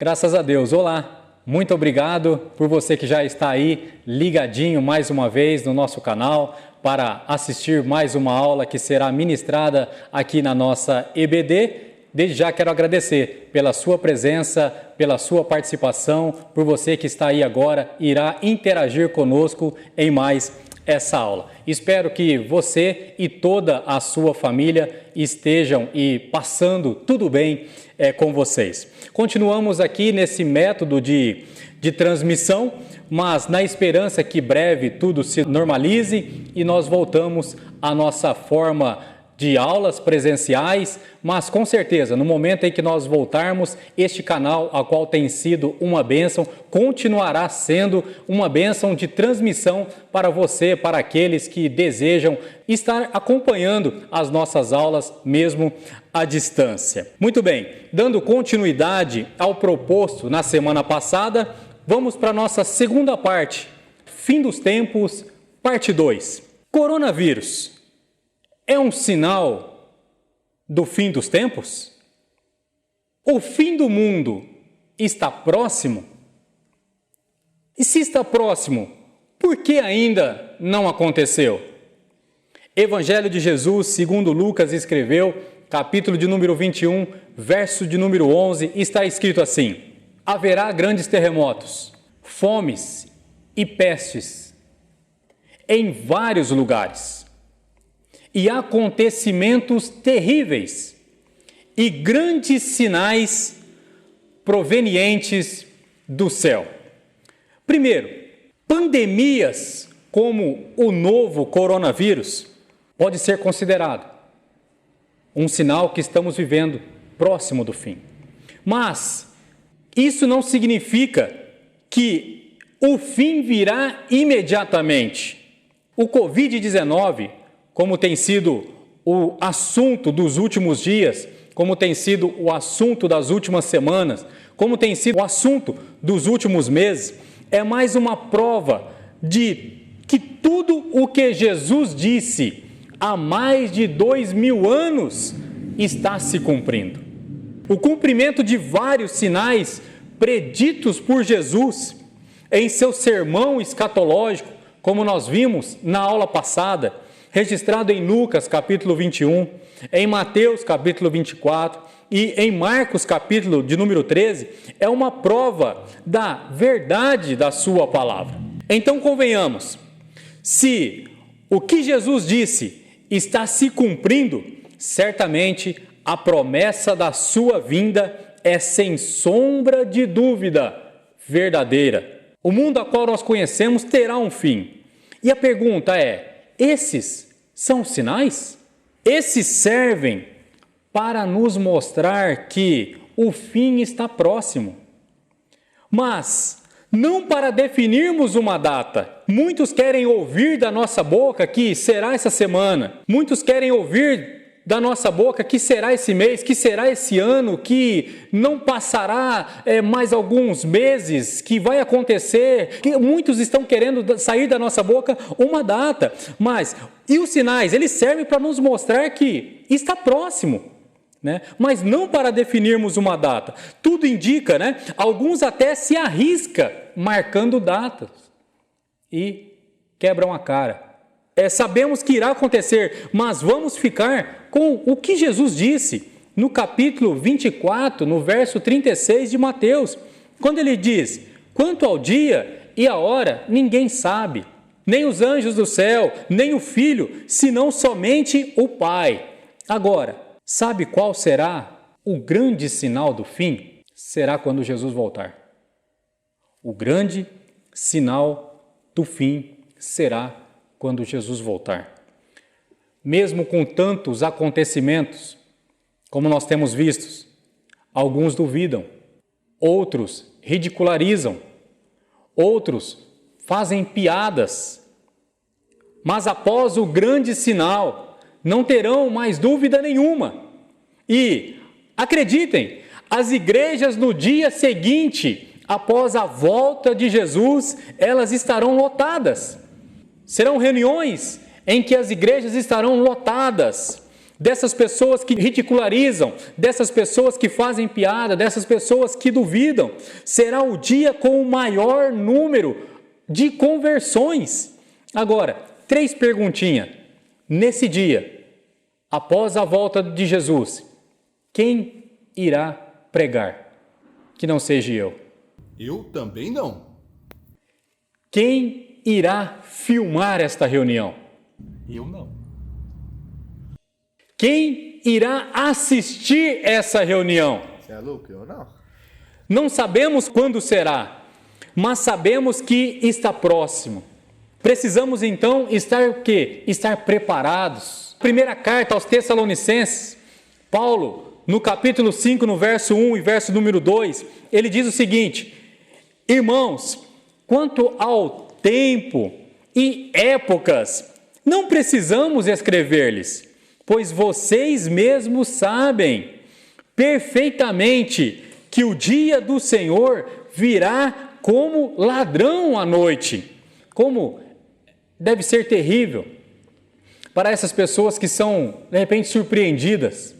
Graças a Deus. Olá, muito obrigado por você que já está aí ligadinho mais uma vez no nosso canal para assistir mais uma aula que será ministrada aqui na nossa EBD. Desde já quero agradecer pela sua presença, pela sua participação, por você que está aí agora, irá interagir conosco em mais essa aula. Espero que você e toda a sua família estejam passando tudo bem com vocês. Continuamos aqui nesse método de transmissão, mas na esperança que breve tudo se normalize e nós voltamos à nossa forma de aulas presenciais, mas com certeza, no momento em que nós voltarmos, este canal, a qual tem sido uma bênção, continuará sendo uma bênção de transmissão para você, para aqueles que desejam estar acompanhando as nossas aulas, mesmo à distância. Muito bem, dando continuidade ao proposto na semana passada, vamos para a nossa segunda parte, Fim dos Tempos, parte 2. Coronavírus é um sinal do fim dos tempos? O fim do mundo está próximo? E se está próximo, por que ainda não aconteceu? Evangelho de Jesus, segundo Lucas escreveu, capítulo de número 21, verso de número 11, está escrito assim: haverá grandes terremotos, fomes e pestes em vários lugares, e acontecimentos terríveis e grandes sinais provenientes do céu. Primeiro, pandemias como o novo coronavírus pode ser considerado um sinal que estamos vivendo próximo do fim. Mas isso não significa que o fim virá imediatamente. O Covid-19, como tem sido o assunto dos últimos dias, como tem sido o assunto das últimas semanas, como tem sido o assunto dos últimos meses, é mais uma prova de que tudo o que Jesus disse há mais de 2000 anos está se cumprindo. O cumprimento de vários sinais preditos por Jesus em seu sermão escatológico, como nós vimos na aula passada, registrado em Lucas capítulo 21, em Mateus capítulo 24 e em Marcos capítulo de número 13, é uma prova da verdade da sua palavra. Então convenhamos, se o que Jesus disse está se cumprindo, certamente a promessa da sua vinda é sem sombra de dúvida verdadeira. O mundo a qual nós conhecemos terá um fim. E a pergunta é: esses são os sinais? Esses servem para nos mostrar que o fim está próximo, mas não para definirmos uma data. Muitos querem ouvir da nossa boca que será essa semana, muitos querem ouvir da nossa boca que será esse mês, que será esse ano, que não passará mais alguns meses, que vai acontecer, que muitos estão querendo sair da nossa boca uma data. Mas, e os sinais? Eles servem para nos mostrar que está próximo, né? Mas não para definirmos uma data. Tudo indica, né? Alguns até se arriscam marcando datas e quebram a cara. Sabemos que irá acontecer, mas vamos ficar com o que Jesus disse no capítulo 24, no verso 36 de Mateus, quando ele diz: quanto ao dia e a hora, ninguém sabe, nem os anjos do céu, nem o Filho, senão somente o Pai. Agora, sabe qual será o grande sinal do fim? Será quando Jesus voltar. O grande sinal do fim será quando Jesus voltar. Mesmo com tantos acontecimentos, como nós temos visto, alguns duvidam, outros ridicularizam, outros fazem piadas, mas após o grande sinal, não terão mais dúvida nenhuma. E, acreditem, as igrejas no dia seguinte, após a volta de Jesus, elas estarão lotadas. Serão reuniões em que as igrejas estarão lotadas. dessas pessoas que ridicularizam, dessas pessoas que fazem piada, dessas pessoas que duvidam. Será o dia com o maior número de conversões. Agora, 3 perguntinhas. Nesse dia, após a volta de Jesus, quem irá pregar? Que não seja eu. Eu também não. Quem irá filmar esta reunião? Eu não. Quem irá assistir essa reunião? Você é louco? Eu não. Não sabemos quando será, mas sabemos que está próximo. Precisamos então estar o quê? Estar preparados. Primeira carta aos Tessalonicenses, Paulo, no capítulo 5, no verso 1 e verso número 2, ele diz o seguinte: irmãos, quanto ao tempo e épocas, não precisamos escrever-lhes, pois vocês mesmos sabem perfeitamente que o dia do Senhor virá como ladrão à noite. Como deve ser terrível para essas pessoas que são, de repente, surpreendidas.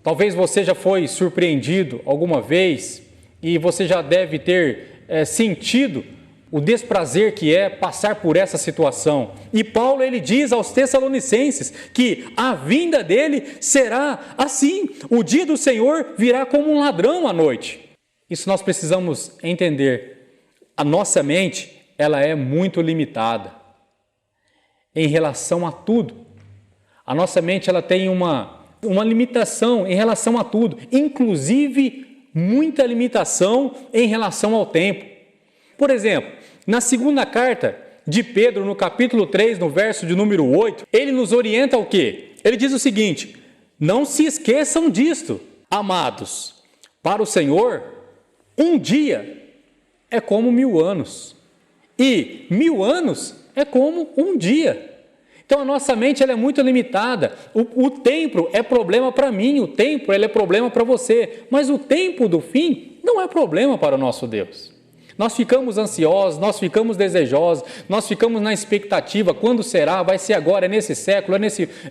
Talvez você já foi surpreendido alguma vez e você já deve ter sentido o desprazer que é passar por essa situação. E Paulo, ele diz aos Tessalonicenses que a vinda dele será assim. O dia do Senhor virá como um ladrão à noite. Isso nós precisamos entender. A nossa mente, ela é muito limitada em relação a tudo. A nossa mente, ela tem uma limitação em relação a tudo, inclusive muita limitação em relação ao tempo. Por exemplo, na segunda carta de Pedro, no capítulo 3, no verso de número 8, ele nos orienta ao quê? Ele diz o seguinte: não se esqueçam disto, amados, para o Senhor, um dia é como 1000 anos, e 1000 anos é como um dia. Então a nossa mente, ela é muito limitada. O tempo é problema para mim, o tempo ele é problema para você, mas o tempo do fim não é problema para o nosso Deus. Nós ficamos ansiosos, nós ficamos desejosos, nós ficamos na expectativa: quando será? Vai ser agora, é nesse século,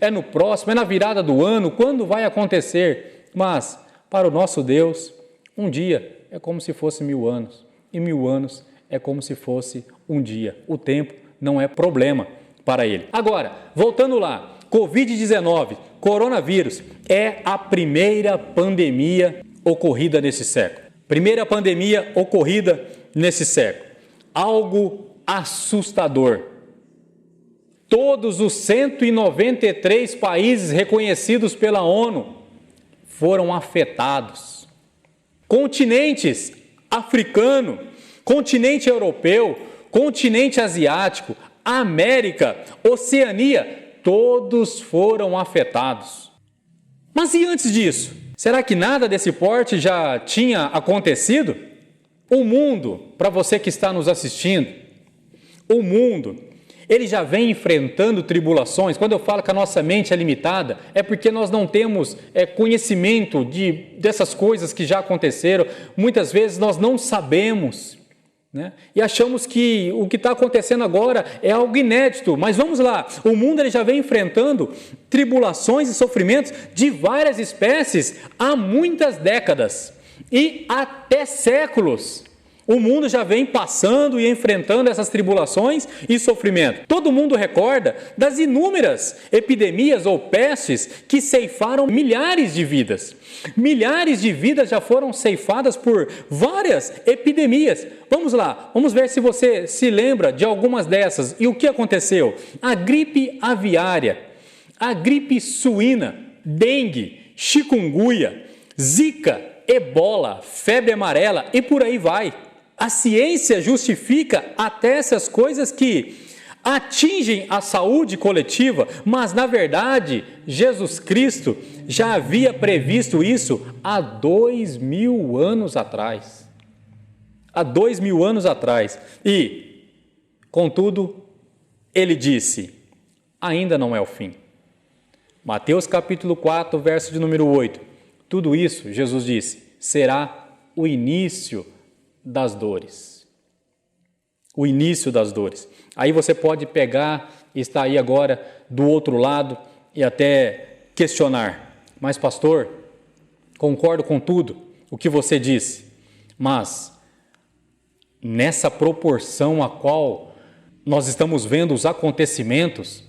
é no próximo, é na virada do ano, quando vai acontecer? Mas para o nosso Deus, um dia é como se fosse 1000 anos, e 1000 anos é como se fosse um dia. O tempo não é problema para ele. Agora, voltando lá, Covid-19, coronavírus, é a primeira pandemia ocorrida nesse século. Primeira pandemia ocorrida nesse século. Algo assustador. Todos os 193 países reconhecidos pela ONU foram afetados. Continentes africano, continente europeu, continente asiático, América, Oceania, todos foram afetados. Mas e antes disso? Será que nada desse porte já tinha acontecido? O mundo, para você que está nos assistindo, o mundo, ele já vem enfrentando tribulações. Quando eu falo que a nossa mente é limitada, é porque nós não temos conhecimento dessas coisas que já aconteceram. Muitas vezes nós não sabemos, né? E achamos que o que está acontecendo agora é algo inédito. Mas vamos lá, o mundo ele já vem enfrentando tribulações e sofrimentos de várias espécies há muitas décadas e até séculos. O mundo já vem passando e enfrentando essas tribulações e sofrimento. Todo mundo recorda das inúmeras epidemias ou pestes que ceifaram milhares de vidas. Milhares de vidas já foram ceifadas por várias epidemias. Vamos lá, vamos ver se você se lembra de algumas dessas. E o que aconteceu? A gripe aviária, a gripe suína, dengue, chikungunya, zika, ebola, febre amarela e por aí vai. A ciência justifica até essas coisas que atingem a saúde coletiva, mas na verdade Jesus Cristo já havia previsto isso há 2000 anos atrás. Há 2000 anos atrás. E, contudo, ele disse: ainda não é o fim. Mateus capítulo 4, verso de número 8. Tudo isso, Jesus disse, será o início das dores. O início das dores. Aí você pode pegar, está aí agora do outro lado, e até questionar: mas pastor, concordo com tudo o que você disse, mas nessa proporção a qual nós estamos vendo os acontecimentos,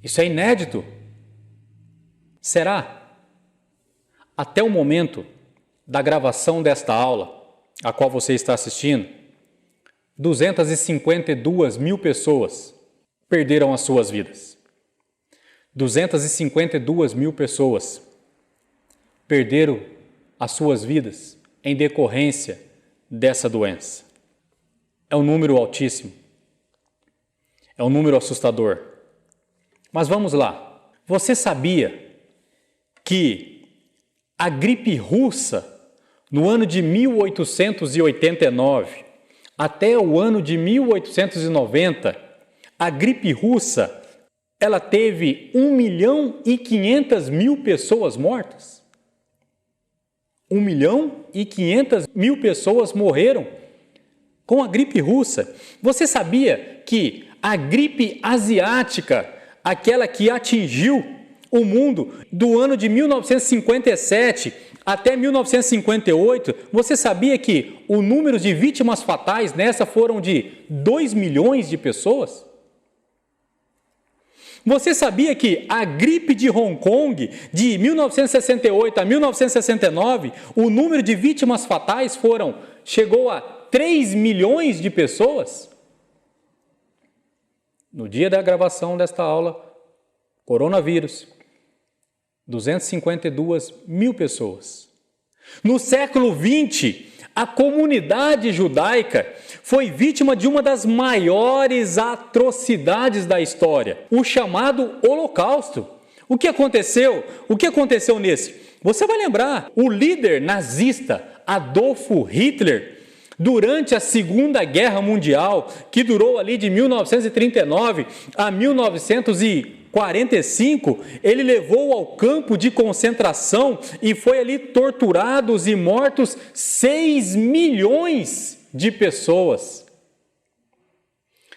isso é inédito. Será? Até o momento da gravação desta aula, a qual você está assistindo, 252 mil pessoas perderam as suas vidas. 252 mil pessoas perderam as suas vidas em decorrência dessa doença. É um número altíssimo. É um número assustador. Mas vamos lá. Você sabia que a gripe russa, no ano de 1889 até o ano de 1890, a gripe russa, ela teve 1.500.000 pessoas mortas. 1.500.000 pessoas morreram com a gripe russa. Você sabia que a gripe asiática, aquela que atingiu o mundo do ano de 1957 até 1958, você sabia que o número de vítimas fatais nessa foram de 2 milhões de pessoas? Você sabia que a gripe de Hong Kong, de 1968 a 1969, o número de vítimas fatais chegou a 3 milhões de pessoas? No dia da gravação desta aula, coronavírus, 252 mil pessoas. No século XX, a comunidade judaica foi vítima de uma das maiores atrocidades da história, o chamado Holocausto. O que aconteceu? O que aconteceu nesse? Você vai lembrar, o líder nazista Adolf Hitler, durante a Segunda Guerra Mundial, que durou ali de 1939 a 1945, ele levou ao campo de concentração e foi ali torturados e mortos 6 milhões de pessoas.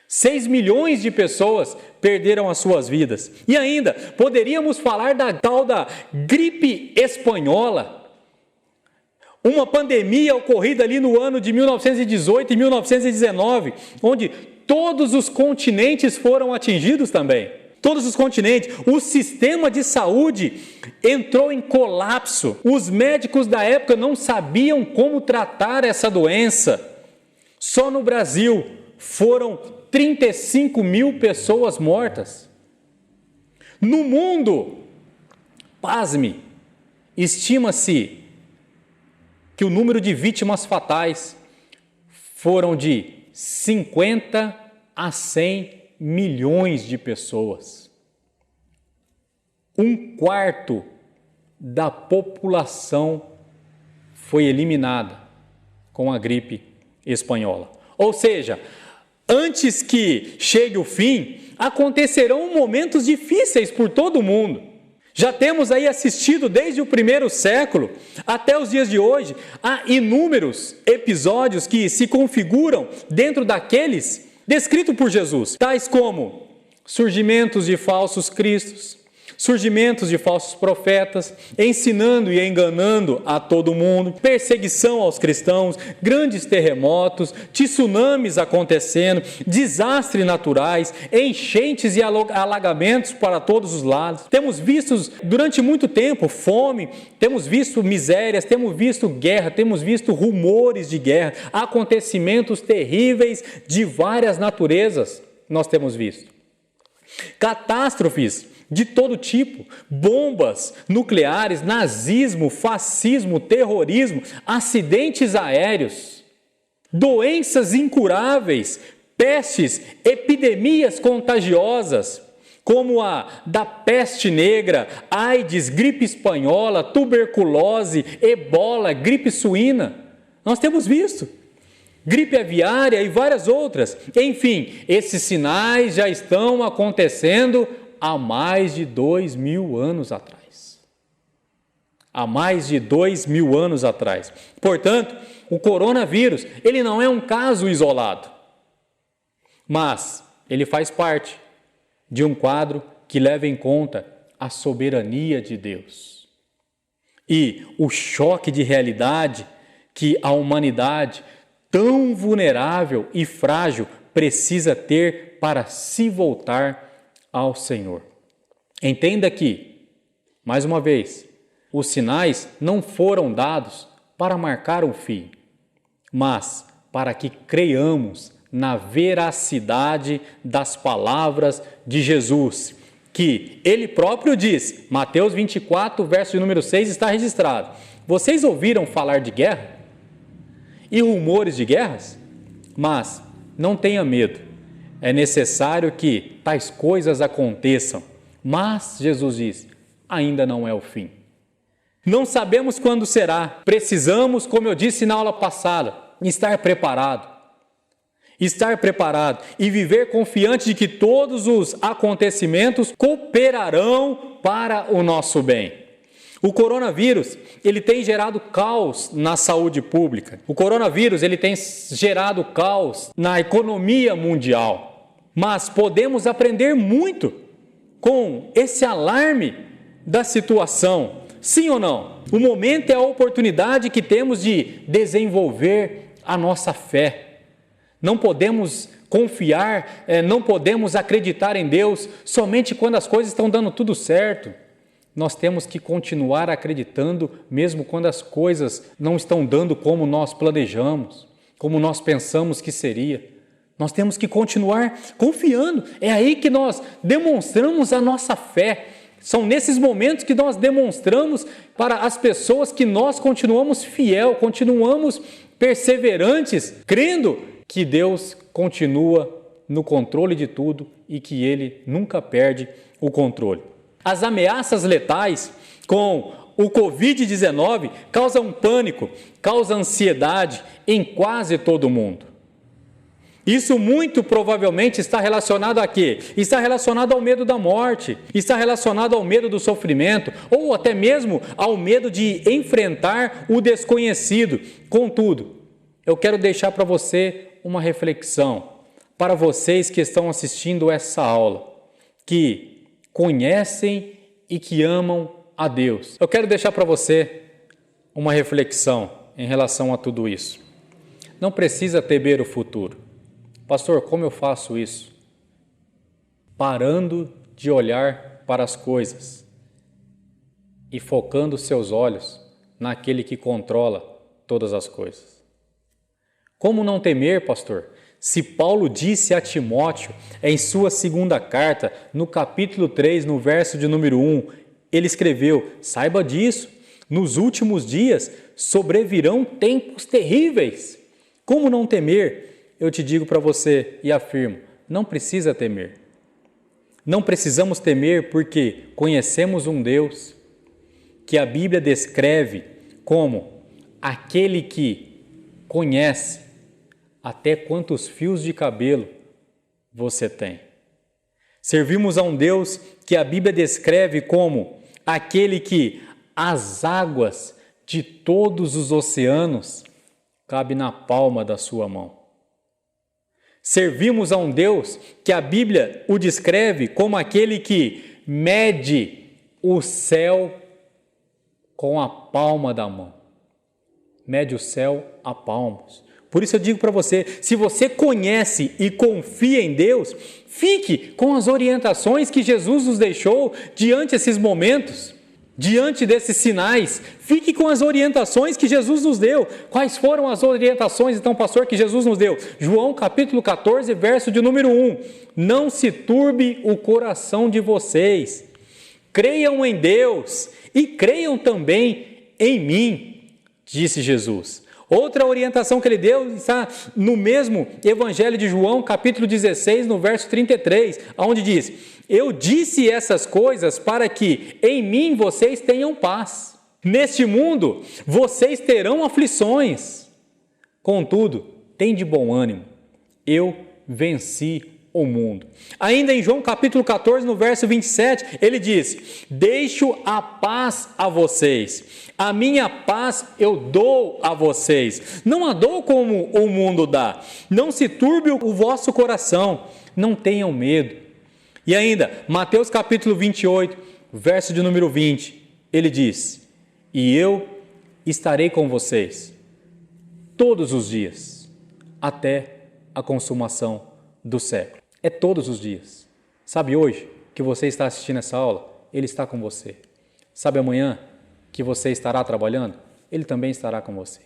6 milhões de pessoas perderam as suas vidas. E ainda, poderíamos falar da tal da gripe espanhola, uma pandemia ocorrida ali no ano de 1918 e 1919, onde todos os continentes foram atingidos também. Todos os continentes. O sistema de saúde entrou em colapso. Os médicos da época não sabiam como tratar essa doença. Só no Brasil foram 35 mil pessoas mortas. No mundo, pasme, estima-se que o número de vítimas fatais foram de 50 a 100 milhões de pessoas. 1/4 da população foi eliminada com a gripe espanhola. Ou seja, antes que chegue o fim, acontecerão momentos difíceis por todo o mundo. Já temos aí assistido desde o primeiro século até os dias de hoje a inúmeros episódios que se configuram dentro daqueles descritos por Jesus, tais como surgimentos de falsos cristos, surgimentos de falsos profetas, ensinando e enganando a todo mundo, perseguição aos cristãos, grandes terremotos, tsunamis acontecendo, desastres naturais, enchentes e alagamentos para todos os lados. Temos visto durante muito tempo fome, temos visto misérias, temos visto guerra, temos visto rumores de guerra, acontecimentos terríveis de várias naturezas nós temos visto. Catástrofes de todo tipo, bombas nucleares, nazismo, fascismo, terrorismo, acidentes aéreos, doenças incuráveis, pestes, epidemias contagiosas, como a da peste negra, AIDS, gripe espanhola, tuberculose, ebola, gripe suína. Nós temos visto. Gripe aviária e várias outras. Enfim, esses sinais já estão acontecendo há mais de 2.000 anos atrás. Há mais de 2.000 anos atrás. Portanto, o coronavírus, ele não é um caso isolado, mas ele faz parte de um quadro que leva em conta a soberania de Deus e o choque de realidade que a humanidade, tão vulnerável e frágil, precisa ter para se voltar ao Senhor. Entenda que, mais uma vez, os sinais não foram dados para marcar o fim, mas para que creiamos na veracidade das palavras de Jesus, que Ele próprio diz, Mateus 24, verso de número 6 está registrado: vocês ouviram falar de guerra e rumores de guerras? Mas não tenha medo, é necessário que tais coisas aconteçam, mas, Jesus diz, ainda não é o fim. Não sabemos quando será, precisamos, como eu disse na aula passada, estar preparado e viver confiante de que todos os acontecimentos cooperarão para o nosso bem. O coronavírus, ele tem gerado caos na saúde pública. O coronavírus, ele tem gerado caos na economia mundial. Mas podemos aprender muito com esse alarme da situação. Sim ou não? O momento é a oportunidade que temos de desenvolver a nossa fé. Não podemos confiar, não podemos acreditar em Deus somente quando as coisas estão dando tudo certo. Nós temos que continuar acreditando mesmo quando as coisas não estão dando como nós planejamos, como nós pensamos que seria. Nós temos que continuar confiando. É aí que nós demonstramos a nossa fé. São nesses momentos que nós demonstramos para as pessoas que nós continuamos fiel, continuamos perseverantes, crendo que Deus continua no controle de tudo e que Ele nunca perde o controle. As ameaças letais com o Covid-19 causam pânico, causam ansiedade em quase todo mundo. Isso muito provavelmente está relacionado a quê? Está relacionado ao medo da morte, está relacionado ao medo do sofrimento, ou até mesmo ao medo de enfrentar o desconhecido. Contudo, eu quero deixar para você uma reflexão, para vocês que estão assistindo essa aula, que conhecem e que amam a Deus. Eu quero deixar para você uma reflexão em relação a tudo isso. Não precisa temer o futuro. Pastor, como eu faço isso? Parando de olhar para as coisas e focando seus olhos naquele que controla todas as coisas. Como não temer, pastor? Se Paulo disse a Timóteo, em sua segunda carta, no capítulo 3, no verso de número 1, ele escreveu: saiba disso, nos últimos dias sobrevirão tempos terríveis. Como não temer? Eu te digo para você e afirmo, não precisa temer. Não precisamos temer porque conhecemos um Deus que a Bíblia descreve como aquele que conhece até quantos fios de cabelo você tem. Servimos a um Deus que a Bíblia descreve como aquele que as águas de todos os oceanos cabem na palma da sua mão. Servimos a um Deus que a Bíblia o descreve como aquele que mede o céu com a palma da mão. Mede o céu a palmos. Por isso eu digo para você, se você conhece e confia em Deus, fique com as orientações que Jesus nos deixou diante desses momentos, diante desses sinais. Fique com as orientações que Jesus nos deu. Quais foram as orientações, então, pastor, que Jesus nos deu? João capítulo 14, verso de número 1. Não se turbe o coração de vocês. Creiam em Deus e creiam também em mim, disse Jesus. Outra orientação que ele deu está no mesmo Evangelho de João, capítulo 16, no verso 33, onde diz: eu disse essas coisas para que em mim vocês tenham paz. Neste mundo vocês terão aflições. Contudo, tem de bom ânimo. Eu venci o mundo. Ainda em João capítulo 14, no verso 27, ele diz: deixo a paz a vocês. A minha paz eu dou a vocês. Não a dou como o mundo dá. Não se turbe o vosso coração. Não tenham medo. E ainda, Mateus capítulo 28, verso de número 20, ele diz: e eu estarei com vocês todos os dias, até a consumação do século. É todos os dias. Sabe hoje que você está assistindo essa aula? Ele está com você. Sabe amanhã que você estará trabalhando? Ele também estará com você.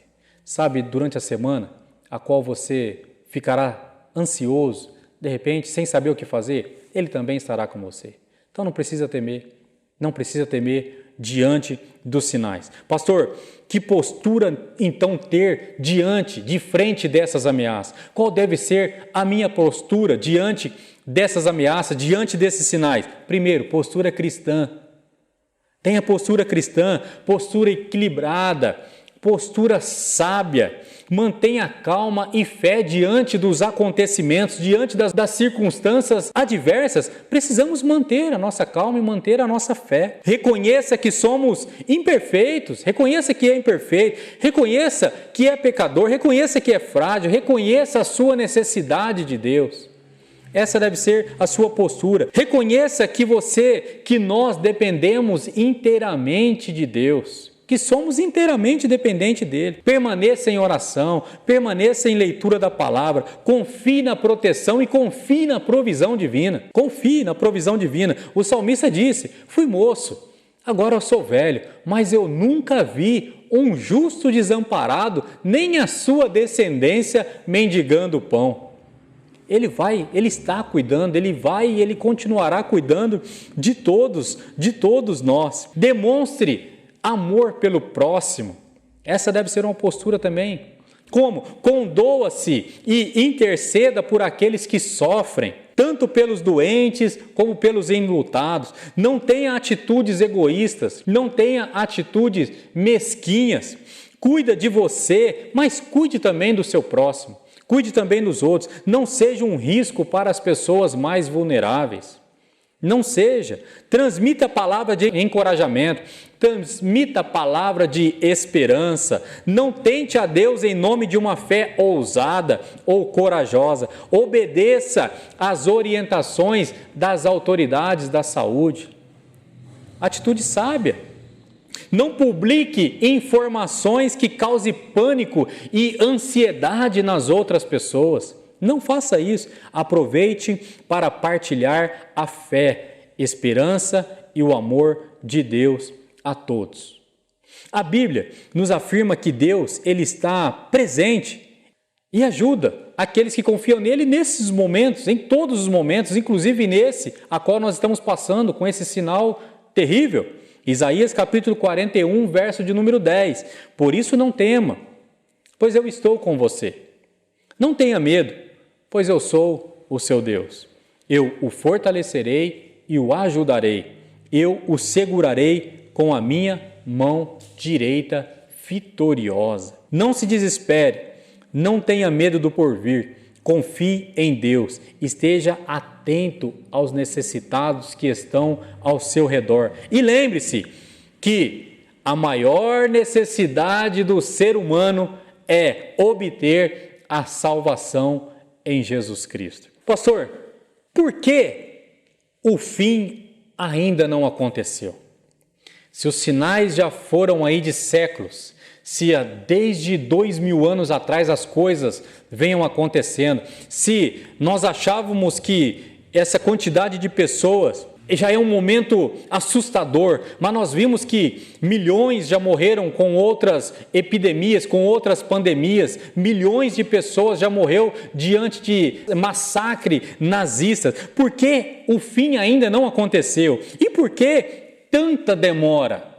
Sabe durante a semana a qual você ficará ansioso, de repente, sem saber o que fazer? Ele também estará com você. Então não precisa temer. Não precisa temer diante dos sinais. Pastor, que postura então ter de frente dessas ameaças? Qual deve ser a minha postura diante dessas ameaças, diante desses sinais? Primeiro, postura cristã. Tenha postura cristã, postura equilibrada, postura sábia. Mantenha calma e fé diante dos acontecimentos, diante das circunstâncias adversas. Precisamos manter a nossa calma e manter a nossa fé. Reconheça que somos imperfeitos, reconheça que é imperfeito, reconheça que é pecador, reconheça que é frágil, reconheça a sua necessidade de Deus. Essa deve ser a sua postura. Reconheça que nós dependemos inteiramente de Deus, que somos inteiramente dependentes dele. Permaneça em oração, permaneça em leitura da palavra, confie na proteção e confie na provisão divina. Confie na provisão divina. O salmista disse: fui moço, agora eu sou velho, mas eu nunca vi um justo desamparado, nem a sua descendência mendigando pão. Ele está cuidando, ele continuará cuidando de todos nós. Demonstre amor pelo próximo. Essa deve ser uma postura também. Como? Condoa-se e interceda por aqueles que sofrem, tanto pelos doentes como pelos enlutados. Não tenha atitudes egoístas, não tenha atitudes mesquinhas. Cuida de você, mas cuide também do seu próximo. Cuide também dos outros. Não seja um risco para as pessoas mais vulneráveis. Não seja. Transmita a palavra de encorajamento. Transmita a palavra de esperança. Não tente a Deus em nome de uma fé ousada ou corajosa. Obedeça às orientações das autoridades da saúde. Atitude sábia. Não publique informações que causem pânico e ansiedade nas outras pessoas. Não faça isso. Aproveite para partilhar a fé, esperança e o amor de Deus a todos. A Bíblia nos afirma que Deus ele está presente e ajuda aqueles que confiam nele nesses momentos, em todos os momentos, inclusive nesse a qual nós estamos passando com esse sinal terrível. Isaías capítulo 41, verso de número 10. Por isso não tema, pois eu estou com você. Não tenha medo, pois eu sou o seu Deus. Eu o fortalecerei e o ajudarei. Eu o segurarei com a minha mão direita vitoriosa. Não se desespere, não tenha medo do porvir. Confie em Deus, esteja atento aos necessitados que estão ao seu redor. E lembre-se que a maior necessidade do ser humano é obter a salvação em Jesus Cristo. Pastor, por que o fim ainda não aconteceu? Se os sinais já foram aí de séculos, se desde 2000 anos atrás as coisas venham acontecendo, se nós achávamos que essa quantidade de pessoas já é um momento assustador, mas nós vimos que milhões já morreram com outras epidemias, com outras pandemias, milhões de pessoas já morreram diante de massacre nazista. Por que o fim ainda não aconteceu? E por que tanta demora?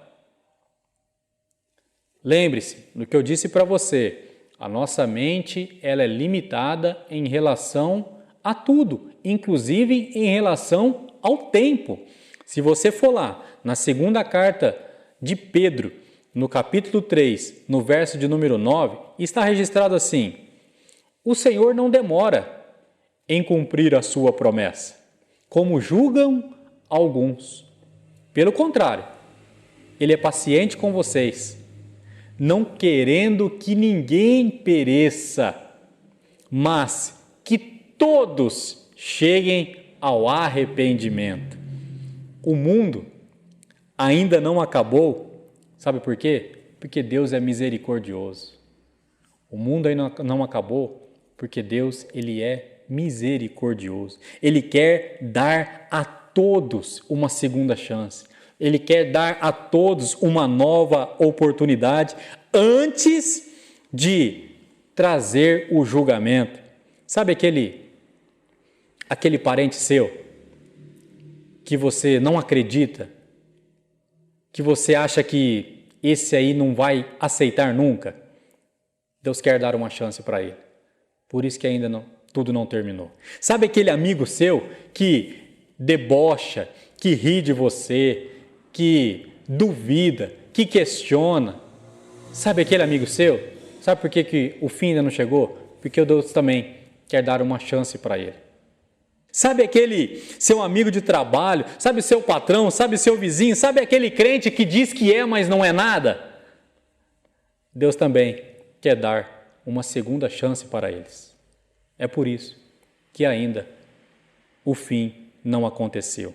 Lembre-se do que eu disse para você, a nossa mente ela é limitada em relação a tudo, inclusive em relação ao tempo. Se você for lá na segunda carta de Pedro, no capítulo 3, no verso de número 9, está registrado assim: o Senhor não demora em cumprir a sua promessa, como julgam alguns. Pelo contrário, Ele é paciente com vocês, não querendo que ninguém pereça, mas que todos cheguem ao arrependimento. O mundo ainda não acabou. Sabe por quê? Porque Deus é misericordioso. O mundo ainda não acabou porque Deus, Ele é misericordioso. Ele quer dar a todos uma segunda chance. Ele quer dar a todos uma nova oportunidade antes de trazer o julgamento. Sabe aquele parente seu que você não acredita, que você acha que esse aí não vai aceitar nunca? Deus quer dar uma chance para ele. Por isso que ainda não, tudo não terminou. Sabe aquele amigo seu que debocha, que ri de você, que duvida, que questiona? Sabe aquele amigo seu? Sabe por que o fim ainda não chegou? Porque Deus também quer dar uma chance para ele. Sabe aquele seu amigo de trabalho, sabe seu patrão, sabe seu vizinho, sabe aquele crente que diz que é, mas não é nada? Deus também quer dar uma segunda chance para eles. É por isso que ainda o fim não aconteceu.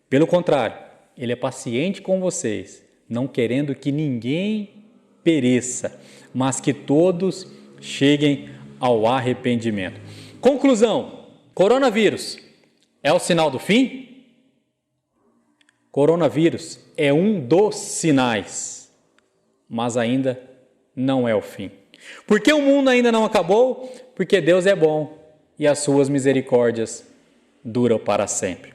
Pelo contrário, Ele é paciente com vocês, não querendo que ninguém pereça, mas que todos cheguem ao arrependimento. Conclusão: coronavírus é o sinal do fim? Coronavírus é um dos sinais, mas ainda não é o fim. Por que o mundo ainda não acabou? Porque Deus é bom e as suas misericórdias duram para sempre.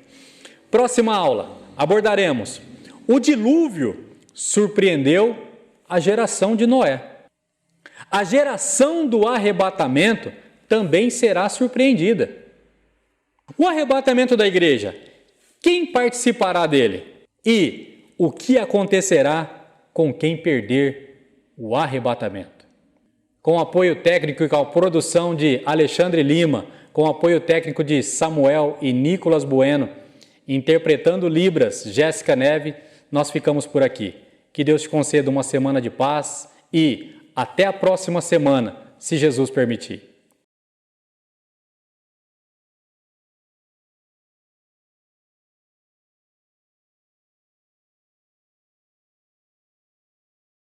Próxima aula, abordaremos: o dilúvio surpreendeu a geração de Noé. A geração do arrebatamento também será surpreendida. O arrebatamento da igreja, quem participará dele? E o que acontecerá com quem perder o arrebatamento? Com apoio técnico e com a produção de Alexandre Lima, com apoio técnico de Samuel e Nicolas Bueno, interpretando Libras, Jéssica Neve, nós ficamos por aqui. Que Deus te conceda uma semana de paz e até a próxima semana, se Jesus permitir.